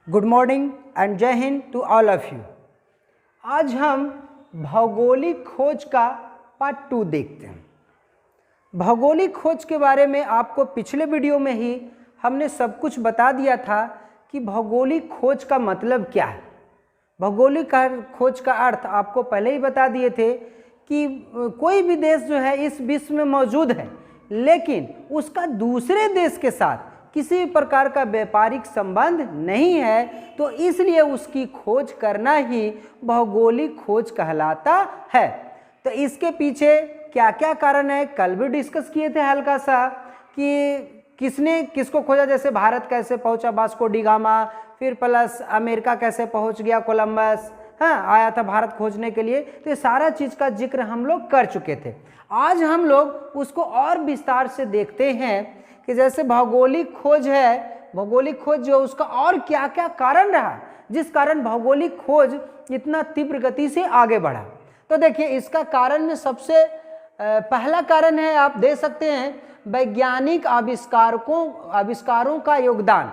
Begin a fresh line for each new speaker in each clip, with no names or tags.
Good morning and जय हिंद to all of you. आज हम भौगोलिक खोज का पार्ट 2 देखते हैं। भौगोलिक खोज के बारे में आपको पिछले वीडियो में ही हमने सब कुछ बता दिया था कि भौगोलिक खोज का मतलब क्या है। भौगोलिक खोज का अर्थ आपको पहले ही बता दिए थे कि कोई भी देश जो है इस विश्व में मौजूद है, लेकिन उसका दूसरे देश के साथ किसी प्रकार का व्यापारिक संबंध नहीं है, तो इसलिए उसकी खोज करना ही भौगोलिक खोज कहलाता है। तो इसके पीछे क्या क्या कारण है कल भी डिस्कस किए थे हल्का सा, कि किसने किसको खोजा। जैसे भारत कैसे पहुंचा वास्को डी गामा, फिर प्लस अमेरिका कैसे पहुंच गया कोलंबस, हाँ आया था भारत खोजने के लिए। तो ये सारा चीज़ का जिक्र हम लोग कर चुके थे। आज हम लोग उसको और विस्तार से देखते हैं कि जैसे भौगोलिक खोज है, भौगोलिक खोज जो उसका और क्या क्या कारण रहा जिस कारण भौगोलिक खोज इतना तीव्र गति से आगे बढ़ा। तो देखिए इसका कारण में सबसे पहला कारण है, आप दे सकते हैं, वैज्ञानिक आविष्कारों का योगदान।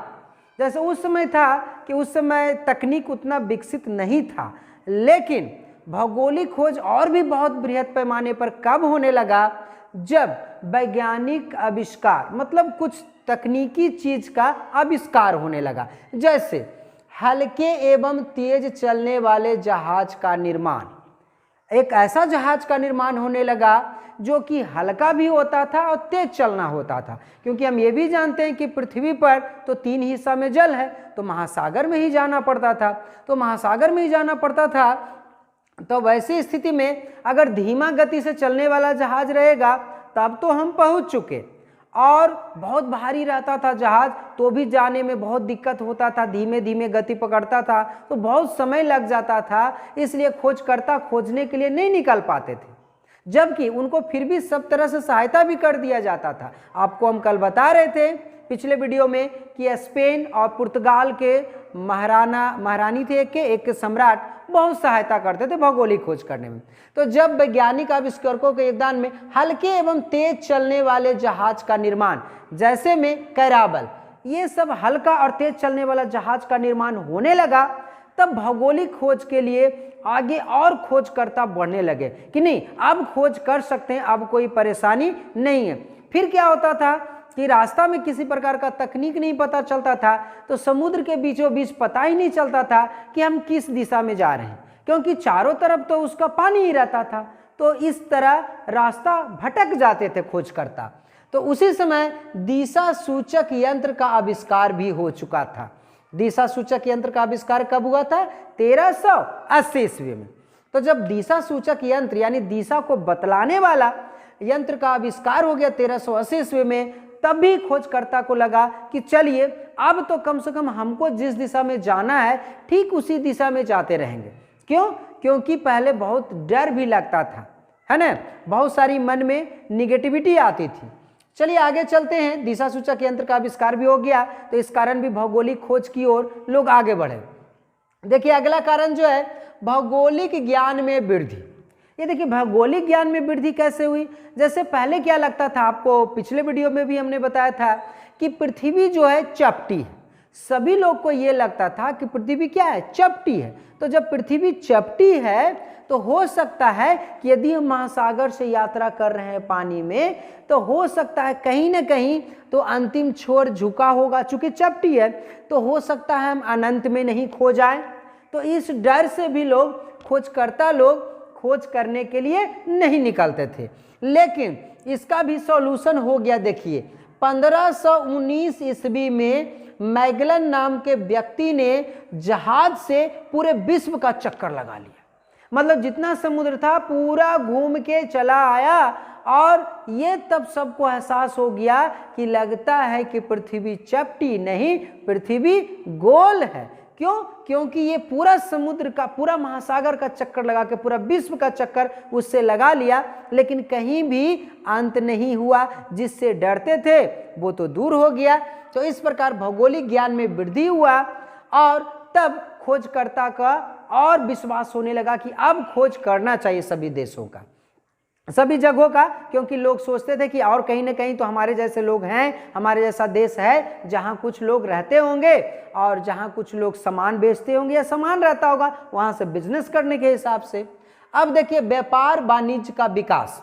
जैसे उस समय था कि उस समय तकनीक उतना विकसित नहीं था, लेकिन भौगोलिक खोज और भी बहुत बृहद पैमाने पर कब होने लगा, जब वैज्ञानिक आविष्कार मतलब कुछ तकनीकी चीज का आविष्कार होने लगा। जैसे हल्के एवं तेज चलने वाले जहाज का निर्माण, एक ऐसा जहाज का निर्माण होने लगा जो कि हल्का भी होता था और तेज चलना होता था। क्योंकि हम ये भी जानते हैं कि पृथ्वी पर तो 3 हिस्सा में जल है, तो महासागर में ही जाना पड़ता था। तो वैसी स्थिति में अगर धीमा गति से चलने वाला जहाज रहेगा तब तो हम पहुंच चुके, और बहुत भारी रहता था जहाज तो भी जाने में बहुत दिक्कत होता था, धीमे धीमे गति पकड़ता था तो बहुत समय लग जाता था। इसलिए खोजकर्ता खोजने के लिए नहीं निकल पाते थे, जबकि उनको फिर भी सब तरह से सहायता भी कर दिया जाता था। आपको हम कल बता रहे थे पिछले वीडियो में कि स्पेन और पुर्तगाल के महारानी थे, एक के सम्राट बहुत सहायता करते थे भौगोलिक खोज करने में। तो जब वैज्ञानिक आविष्कारकों के योगदान में हल्के एवं तेज चलने वाले जहाज का निर्माण, जैसे में कैराबल, ये सब हल्का और तेज चलने वाला जहाज का निर्माण होने लगा, तब भौगोलिक खोज के लिए आगे और खोजकर्ता बढ़ने लगे कि नहीं अब खोज कर सकते हैं, अब कोई परेशानी नहीं है। फिर क्या होता था कि रास्ता में किसी प्रकार का तकनीक नहीं पता चलता था, तो समुद्र के बीचों बीच पता ही नहीं चलता था कि हम किस दिशा में जा रहे हैं, क्योंकि चारों तरफ तो उसका पानी ही रहता था। तो इस तरह रास्ता भटक जाते थे खोजकर्ता। तो उसी समय दिशा सूचक यंत्र का आविष्कार भी हो चुका था। दिशा सूचक यंत्र का आविष्कार कब हुआ था? 1380 ईस्वी में। तो जब दिशा सूचक यंत्र यानी दिशा को बतलाने वाला यंत्र का आविष्कार हो गया 1380 ईस्वी में, तब भी खोजकर्ता को लगा कि चलिए अब तो कम से कम हमको जिस दिशा में जाना है ठीक उसी दिशा में जाते रहेंगे। क्यों? क्योंकि पहले बहुत डर भी लगता था, है ना, बहुत सारी मन में निगेटिविटी आती थी। चलिए आगे चलते हैं। दिशा सूचक यंत्र का आविष्कार भी हो गया, तो इस कारण भी भौगोलिक खोज की ओर लोग आगे बढ़े। देखिए अगला कारण जो है भौगोलिक ज्ञान में वृद्धि। ये देखिए भौगोलिक ज्ञान में वृद्धि कैसे हुई। जैसे पहले क्या लगता था, आपको पिछले वीडियो में भी हमने बताया था कि पृथ्वी जो है चपटी है। सभी लोग को ये लगता था कि पृथ्वी क्या है? चपटी है। तो जब पृथ्वी चपटी है तो हो सकता है कि यदि हम महासागर से यात्रा कर रहे हैं पानी में, तो हो सकता है कहीं ना कहीं तो अंतिम छोर झुका होगा। चूंकि चपटी है तो हो सकता है हम अनंत में नहीं खो जाए। तो इस डर से भी लोग खोजकर्ता लोग खोज करने के लिए नहीं निकलते थे। लेकिन इसका भी सॉल्यूशन हो गया। देखिए 1519 ईस्वी में मैगलन नाम के व्यक्ति ने जहाज से पूरे विश्व का चक्कर लगा लिया। मतलब जितना समुद्र था पूरा घूम के चला आया, और ये तब सबको एहसास हो गया कि लगता है कि पृथ्वी चपटी नहीं, पृथ्वी गोल है। क्यों? क्योंकि ये पूरा समुद्र का, पूरा महासागर का चक्कर लगा के पूरा विश्व का चक्कर उससे लगा लिया, लेकिन कहीं भी अंत नहीं हुआ। जिससे डरते थे वो तो दूर हो गया। तो इस प्रकार भौगोलिक ज्ञान में वृद्धि हुआ, और तब खोजकर्ता का और विश्वास होने लगा कि अब खोज करना चाहिए सभी देशों का। सभी जगहों का, क्योंकि लोग सोचते थे कि और कहीं ना कहीं तो हमारे जैसे लोग हैं, हमारे जैसा देश है जहां कुछ लोग रहते होंगे और जहां कुछ लोग सामान बेचते होंगे या सामान रहता होगा, वहां से बिजनेस करने के हिसाब से। अब देखिए व्यापार वाणिज्य का विकास,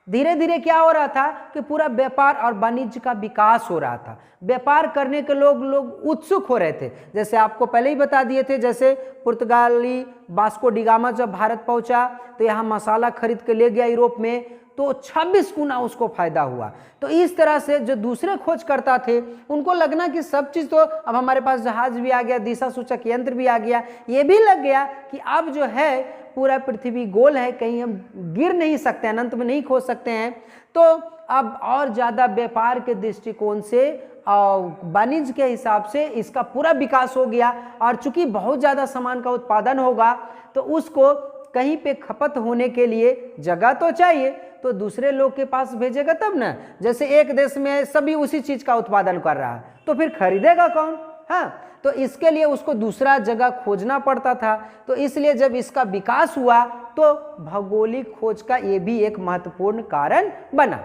धीरे धीरे क्या हो रहा था कि पूरा व्यापार और वाणिज्य का विकास हो रहा था। व्यापार करने के लोग उत्सुक हो रहे थे। जैसे आपको पहले ही बता दिए थे, जैसे पुर्तगाली वास्को डी गामा जब भारत पहुंचा तो यहाँ मसाला खरीद के ले गया यूरोप में, तो 26 गुना उसको फायदा हुआ। तो इस तरह से जो दूसरे खोजकर्ता थे उनको लगना कि सब चीज़ तो अब हमारे पास जहाज भी आ गया, दिशा सूचक यंत्र भी आ गया, ये भी लग गया कि अब जो है पूरा पृथ्वी गोल है, कहीं हम गिर नहीं सकते, अनंत में नहीं खो सकते हैं। तो अब और ज़्यादा व्यापार के दृष्टिकोण से वाणिज्य के हिसाब से इसका पूरा विकास हो गया। और चूंकि बहुत ज़्यादा सामान का उत्पादन होगा तो उसको कहीं पे खपत होने के लिए जगह तो चाहिए, तो दूसरे लोग के पास भेजेगा तब ना। जैसे एक देश में सभी उसी चीज़ का उत्पादन कर रहा है तो फिर खरीदेगा कौन? हाँ, तो इसके लिए उसको दूसरा जगह खोजना पड़ता था। तो इसलिए जब इसका विकास हुआ तो भौगोलिक खोज का ये भी एक महत्वपूर्ण कारण बना।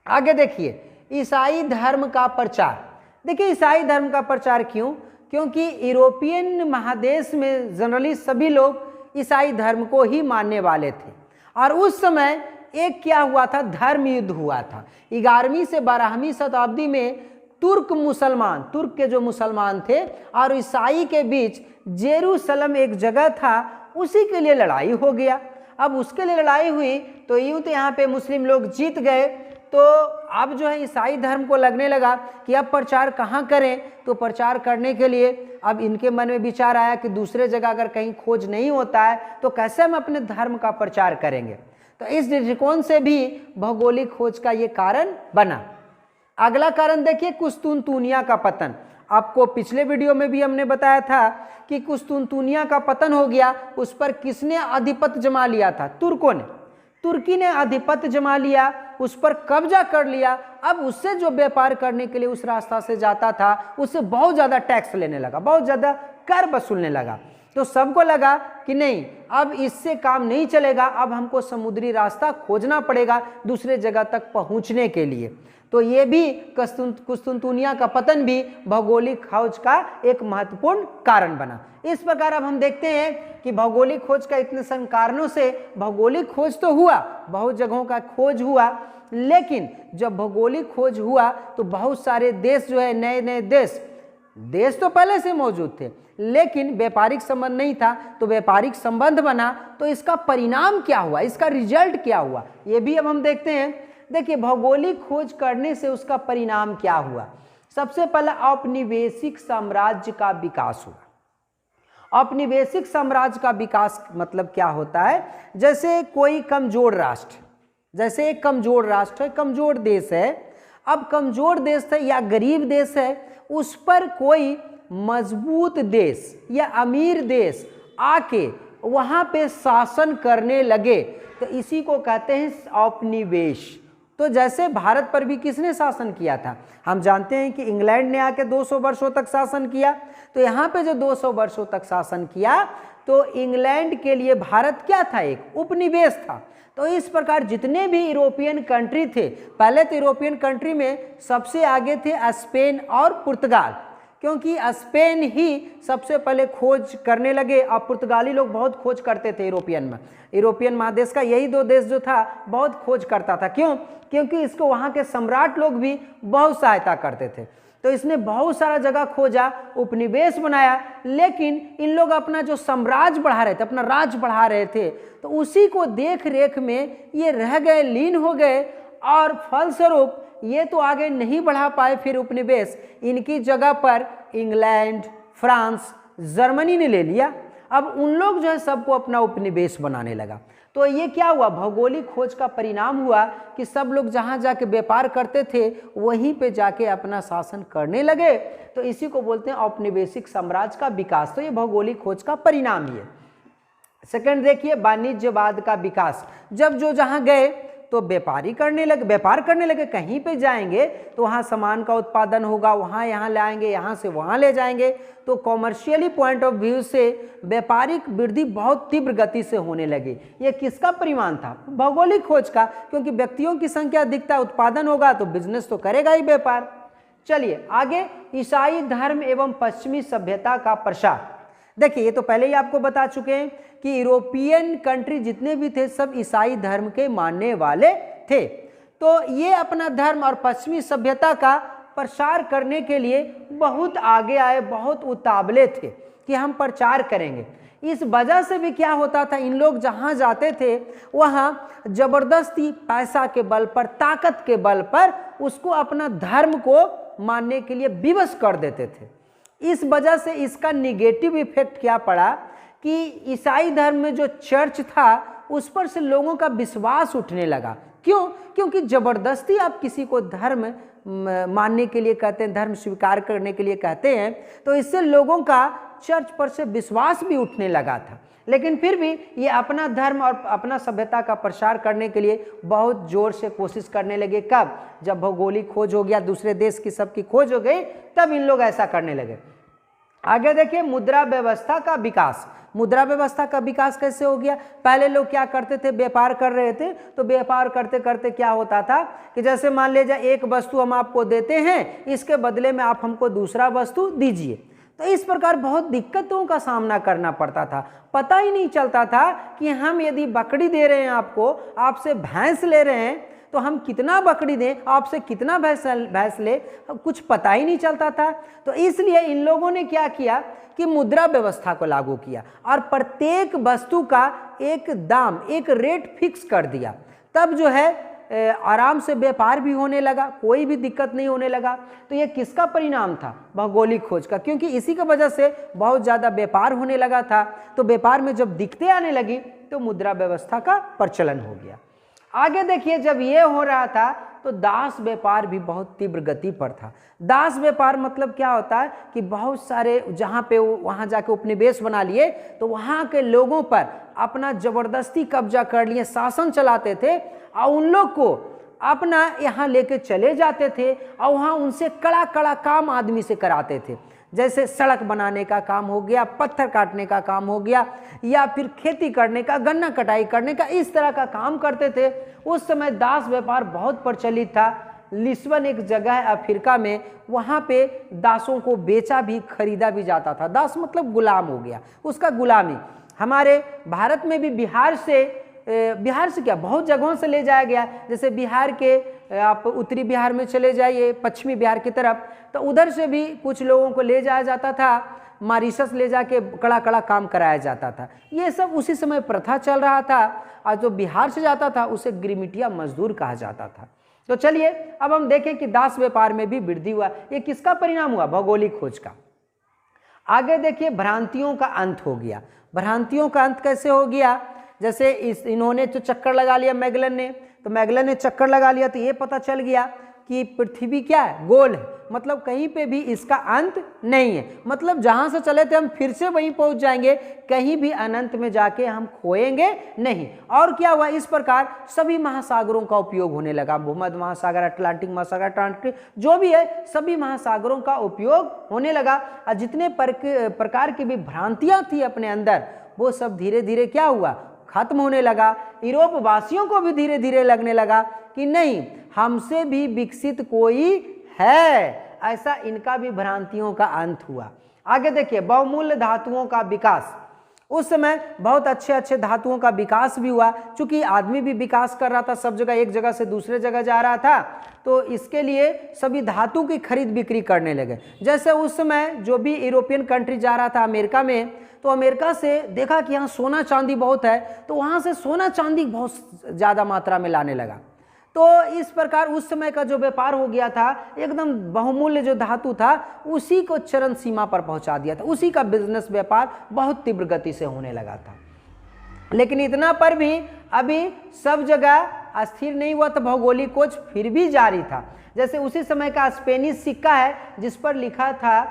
आगे देखिए ईसाई धर्म का प्रचार। देखिए ईसाई धर्म का प्रचार क्यों? क्योंकि यूरोपियन महादेश में जनरली सभी लोग ईसाई धर्म को ही मानने वाले थे। और उस समय एक क्या हुआ था, धर्म युद्ध हुआ था 11वीं से 12वीं शताब्दी में। तुर्क के जो मुसलमान थे और ईसाई के बीच जेरूसलम एक जगह था, उसी के लिए लड़ाई हो गया। अब उसके लिए लड़ाई हुई तो यूं तो यहाँ पे मुस्लिम लोग जीत गए। तो अब जो है ईसाई धर्म को लगने लगा कि अब प्रचार कहाँ करें। तो प्रचार करने के लिए अब इनके मन में विचार आया कि दूसरे जगह अगर कहीं खोज नहीं होता है तो कैसे हम अपने धर्म का प्रचार करेंगे। तो इस दृष्टिकोण से भी भौगोलिक खोज का ये कारण बना। अगला कारण देखिए कुस्तुनतुनिया का पतन। आपको पिछले वीडियो में भी हमने बताया था कि कुस्तुनतुनिया का पतन हो गया। उस पर किसने आधिपत्य जमा लिया था? तुर्कों ने। तुर्की ने आधिपत्य जमा लिया, उस पर कब्जा कर लिया। अब उससे जो व्यापार करने के लिए उस रास्ता से जाता था उससे बहुत ज़्यादा टैक्स लेने लगा, बहुत ज़्यादा कर वसूलने लगा। तो सबको लगा कि नहीं, अब इससे काम नहीं चलेगा, अब हमको समुद्री रास्ता खोजना पड़ेगा दूसरे जगह तक पहुंचने के लिए। तो ये भी कुस्तुनतुनिया का पतन भी भौगोलिक खोज का एक महत्वपूर्ण कारण बना। इस प्रकार अब हम देखते हैं कि भौगोलिक खोज का इतने सारे कारणों से भौगोलिक खोज तो हुआ, बहुत जगहों का खोज हुआ, लेकिन जब भौगोलिक खोज हुआ तो बहुत सारे देश जो है, नए नए देश तो पहले से मौजूद थे लेकिन व्यापारिक संबंध नहीं था। तो व्यापारिक संबंध बना तो इसका परिणाम क्या हुआ, इसका रिजल्ट क्या हुआ, ये भी अब हम देखते हैं। देखिए भौगोलिक खोज करने से उसका परिणाम क्या हुआ। सबसे पहला औपनिवेशिक साम्राज्य का विकास हुआ। औपनिवेशिक साम्राज्य का विकास मतलब क्या होता है? जैसे कोई कमजोर राष्ट्र, जैसे एक कमजोर राष्ट्र है, कमजोर देश है। अब कमजोर देश है या गरीब देश है, उस पर कोई मजबूत देश या अमीर देश आके वहाँ पे शासन करने लगे तो इसी को कहते हैं औपनिवेश। तो जैसे भारत पर भी किसने शासन किया था? हम जानते हैं कि इंग्लैंड ने आके 200 वर्षों तक शासन किया। तो यहाँ पे जो 200 वर्षों तक शासन किया तो इंग्लैंड के लिए भारत क्या था? एक उपनिवेश था। तो इस प्रकार जितने भी यूरोपियन कंट्री थे, पहले तो यूरोपियन कंट्री में सबसे आगे थे स्पेन और पुर्तगाल, क्योंकि स्पेन ही सबसे पहले खोज करने लगे और पुर्तगाली लोग बहुत खोज करते थे यूरोपियन में। यूरोपियन महादेश का यही दो देश जो था बहुत खोज करता था। क्यों? क्योंकि इसको वहाँ के सम्राट लोग भी बहुत सहायता करते थे। तो इसने बहुत सारा जगह खोजा, उपनिवेश बनाया, लेकिन इन लोग अपना जो साम्राज्य बढ़ा रहे थे, अपना राज बढ़ा रहे थे, तो उसी को देख रेख में ये रह गए, लीन हो गए और फलस्वरूप ये तो आगे नहीं बढ़ा पाए। फिर उपनिवेश इनकी जगह पर इंग्लैंड, फ्रांस, जर्मनी ने ले लिया। अब उन लोग जो है सबको अपना उपनिवेश बनाने लगा। तो ये क्या हुआ? भौगोलिक खोज का परिणाम हुआ कि सब लोग जहाँ जाके व्यापार करते थे वहीं पे जाके अपना शासन करने लगे। तो इसी को बोलते हैं औपनिवेशिक साम्राज्य का विकास। तो ये भौगोलिक खोज का परिणाम ही है। सेकंड देखिए वाणिज्यवाद का विकास। जब जो जहाँ गए तो व्यापार करने लगे। कहीं पे जाएंगे तो वहाँ सामान का उत्पादन होगा, वहाँ यहाँ लाएंगे, यहाँ से वहाँ ले जाएंगे। तो कॉमर्शियली पॉइंट ऑफ व्यू से व्यापारिक वृद्धि बहुत तीव्र गति से होने लगी। ये किसका परिणाम था? भौगोलिक खोज का, क्योंकि व्यक्तियों की संख्या अधिकता, उत्पादन होगा तो बिजनेस तो करेगा ही व्यापार। चलिए आगे, ईसाई धर्म एवं पश्चिमी सभ्यता का प्रसार। देखिए, ये तो पहले ही आपको बता चुके हैं कि यूरोपियन कंट्री जितने भी थे सब ईसाई धर्म के मानने वाले थे। तो ये अपना धर्म और पश्चिमी सभ्यता का प्रसार करने के लिए बहुत आगे आए, बहुत उतावले थे कि हम प्रचार करेंगे। इस वजह से भी क्या होता था, इन लोग जहाँ जाते थे वहाँ जबरदस्ती पैसा के बल पर, ताकत के बल पर उसको अपना धर्म को मानने के लिए विवश कर देते थे। इस वजह से इसका निगेटिव इफेक्ट क्या पड़ा कि ईसाई धर्म में जो चर्च था उस पर से लोगों का विश्वास उठने लगा। क्यों? क्योंकि जबरदस्ती आप किसी को धर्म मानने के लिए कहते हैं, धर्म स्वीकार करने के लिए कहते हैं, तो इससे लोगों का चर्च पर से विश्वास भी उठने लगा था। लेकिन फिर भी ये अपना धर्म और अपना सभ्यता का प्रसार करने के लिए बहुत जोर से कोशिश करने लगे। कब? जब भौगोलिक खोज हो गया, दूसरे देश की सबकी खोज हो गई, तब इन लोग ऐसा करने लगे। आगे देखिए, मुद्रा व्यवस्था का विकास। मुद्रा व्यवस्था का विकास कैसे हो गया? पहले लोग क्या करते थे, व्यापार कर रहे थे, तो व्यापार करते करते क्या होता था कि जैसे मान लीजिए एक वस्तु हम आपको देते हैं, इसके बदले में आप हमको दूसरा वस्तु दीजिए। तो इस प्रकार बहुत दिक्कतों का सामना करना पड़ता था। पता ही नहीं चलता था कि हम यदि बकरी दे रहे हैं आपको, आपसे भैंस ले रहे हैं, तो हम कितना बकरी दें, आपसे कितना भैंस ले, कुछ पता ही नहीं चलता था। तो इसलिए इन लोगों ने क्या किया कि मुद्रा व्यवस्था को लागू किया और प्रत्येक वस्तु का एक दाम, एक रेट फिक्स कर दिया। तब जो है आराम से व्यापार भी होने लगा, कोई भी दिक्कत नहीं होने लगा। तो ये किसका परिणाम था? भौगोलिक खोज का, क्योंकि इसी की वजह से बहुत ज़्यादा व्यापार होने लगा था। तो व्यापार में जब दिक्कतें आने लगी तो मुद्रा व्यवस्था का प्रचलन हो गया। आगे देखिए, जब ये हो रहा था तो दास व्यापार भी बहुत तीव्र गति पर था। दास व्यापार मतलब क्या होता है कि बहुत सारे जहाँ पे वहाँ जाके उपनिवेश बना लिए, तो वहाँ के लोगों पर अपना जबरदस्ती कब्जा कर लिए, शासन चलाते थे और उन लोग को अपना यहाँ लेके चले जाते थे और वहाँ उनसे कड़ा कड़ा काम आदमी से कराते थे। जैसे सड़क बनाने का काम हो गया, पत्थर काटने का काम हो गया, या फिर खेती करने का, गन्ना कटाई करने का, इस तरह का काम करते थे। उस समय दास व्यापार बहुत प्रचलित था। लिस्बन एक जगह है अफ्रीका में, वहाँ पे दासों को बेचा भी खरीदा भी जाता था। दास मतलब गुलाम हो गया, उसका गुलामी। हमारे भारत में भी बिहार से क्या बहुत जगहों से ले जाया गया। जैसे बिहार के आप उत्तरी बिहार में चले जाइए, पश्चिमी बिहार की तरफ, तो उधर से भी कुछ लोगों को ले जाया जाता था, मॉरिशस ले जाके कड़ा कड़ा काम कराया जाता था। ये सब उसी समय प्रथा चल रहा था। और जो बिहार से जाता था उसे गिरमिटिया मजदूर कहा जाता था। तो चलिए अब हम देखें कि दास व्यापार में भी वृद्धि हुआ। ये किसका परिणाम हुआ? भौगोलिक खोज का। आगे देखिए, भ्रांतियों का अंत हो गया। भ्रांतियों का अंत कैसे हो गया? जैसे इन्होंने तो चक्कर लगा लिया, मैगलन ने चक्कर लगा लिया, तो ये पता चल गया कि पृथ्वी क्या है? गोल है। मतलब कहीं पे भी इसका अंत नहीं है। मतलब जहाँ से चले थे हम फिर से वहीं पहुँच जाएंगे, कहीं भी अनंत में जाके हम खोएंगे नहीं। और क्या हुआ? इस प्रकार सभी महासागरों का उपयोग होने लगा। भूमध्य महासागर, अटलांटिक महासागर, अटलांटिक जो भी है, सभी महासागरों का उपयोग होने लगा। और जितने प्रकार की भी भ्रांतियाँ थी अपने अंदर, वो सब धीरे धीरे क्या हुआ? खत्म होने लगा। यूरोप वासियों को भी धीरे धीरे लगने लगा कि नहीं, हमसे भी विकसित कोई है। ऐसा इनका भी भ्रांतियों का अंत हुआ। आगे देखिए, बहुमूल्य धातुओं का विकास। उस समय बहुत अच्छे अच्छे धातुओं का विकास भी हुआ। चूंकि आदमी भी विकास कर रहा था, सब जगह एक जगह से दूसरे जगह जा रहा था, तो इसके लिए सभी धातु की खरीद बिक्री करने लगे। जैसे उस समय जो भी यूरोपियन कंट्री जा रहा था अमेरिका में, तो अमेरिका से देखा कि यहाँ सोना चांदी बहुत है, तो वहाँ से सोना चांदी बहुत ज़्यादा मात्रा में लाने लगा। तो इस प्रकार उस समय का जो व्यापार हो गया था, एकदम बहुमूल्य जो धातु था उसी को चरम सीमा पर पहुंचा दिया था। उसी का बिजनेस व्यापार बहुत तीव्र गति से होने लगा था। लेकिन इतना पर भी अभी सब जगह अस्थिर नहीं हुआ, तो भौगोलिक खोज फिर भी जारी था। जैसे उसी समय का स्पेनिश सिक्का है जिस पर लिखा था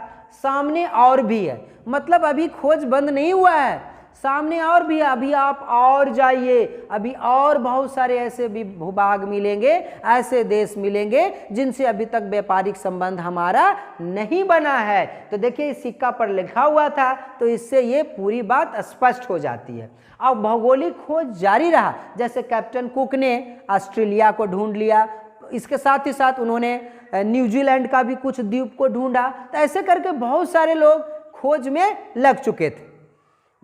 सामने और भी है। मतलब अभी खोज बंद नहीं हुआ है, सामने और भी, अभी आप और जाइए, अभी और बहुत सारे ऐसे भी भूभाग मिलेंगे, ऐसे देश मिलेंगे जिनसे अभी तक व्यापारिक संबंध हमारा नहीं बना है। तो देखिए इस सिक्का पर लिखा हुआ था, तो इससे ये पूरी बात स्पष्ट हो जाती है। अब भौगोलिक खोज जारी रहा, जैसे कैप्टन कुक ने ऑस्ट्रेलिया को ढूंढ लिया, इसके साथ ही साथ उन्होंने न्यूजीलैंड का भी कुछ द्वीप को ढूंढा। तो ऐसे करके बहुत सारे लोग खोज में लग चुके थे।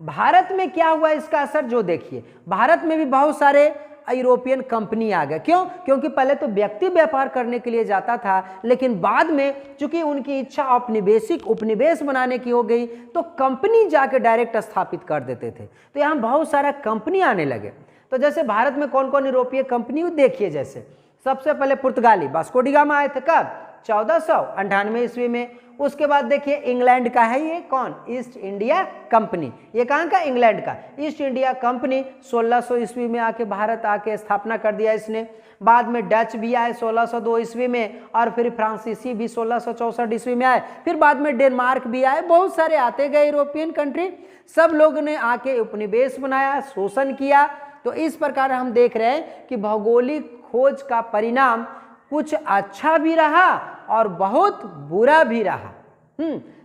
भारत में क्या हुआ इसका असर जो देखिए, भारत में भी बहुत सारे यूरोपियन कंपनी आ गए। क्यों? क्योंकि पहले तो व्यक्ति व्यापार करने के लिए जाता था, लेकिन बाद में चूंकि उनकी इच्छा औपनिवेशिक उपनिवेश बनाने की हो गई, तो कंपनी जाके डायरेक्ट स्थापित कर देते थे। तो यहाँ बहुत सारा कंपनी आने लगे। तो जैसे भारत में कौन कौन यूरोपीय कंपनी देखिए, जैसे सबसे पहले पुर्तगाली वास्को डी गामा आए थे, कब? 1498 ईस्वी में। उसके बाद देखिए इंग्लैंड का है ये कौन? East India company. ये कहाँ का? इंग्लैंड का। ईस्ट इंडिया कंपनी 1600 ईस्वी में आके भारत आके स्थापना कर दिया इसने। बाद में डच भी आए 1602 ईस्वी में, और फिर फ्रांसीसी भी 1664 ईस्वी में आए। फिर बाद में डेनमार्क भी आए। बहुत सारे आते गए यूरोपियन कंट्री, सब लोग ने आके उपनिवेश बनाया, शोषण किया। तो इस प्रकार हम देख रहे हैं कि भौगोलिक खोज का परिणाम कुछ अच्छा भी रहा और बहुत बुरा भी रहा।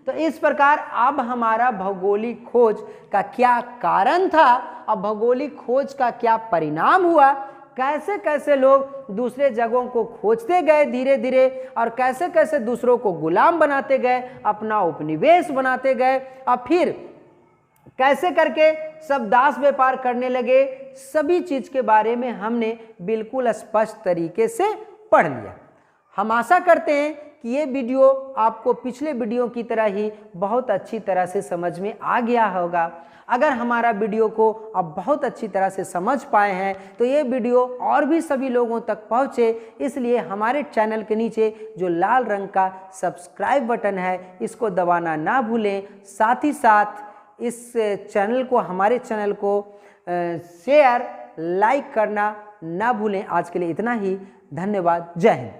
तो इस प्रकार अब हमारा भौगोलिक खोज का क्या कारण था, अब भौगोलिक खोज का क्या परिणाम हुआ, कैसे कैसे लोग दूसरे जगहों को खोजते गए धीरे धीरे, और कैसे कैसे दूसरों को गुलाम बनाते गए, अपना उपनिवेश बनाते गए, और फिर कैसे करके सब दास व्यापार करने लगे, सभी चीज के बारे में हमने बिल्कुल स्पष्ट तरीके से पढ़ लिया। हम आशा करते हैं कि ये वीडियो आपको पिछले वीडियो की तरह ही बहुत अच्छी तरह से समझ में आ गया होगा। अगर हमारा वीडियो को आप बहुत अच्छी तरह से समझ पाए हैं तो ये वीडियो और भी सभी लोगों तक पहुँचे, इसलिए हमारे चैनल के नीचे जो लाल रंग का सब्सक्राइब बटन है इसको दबाना ना भूलें। साथ ही साथ इस चैनल को, हमारे चैनल को शेयर, लाइक करना ना भूलें। आज के लिए इतना ही। धन्यवाद। जय हिंद।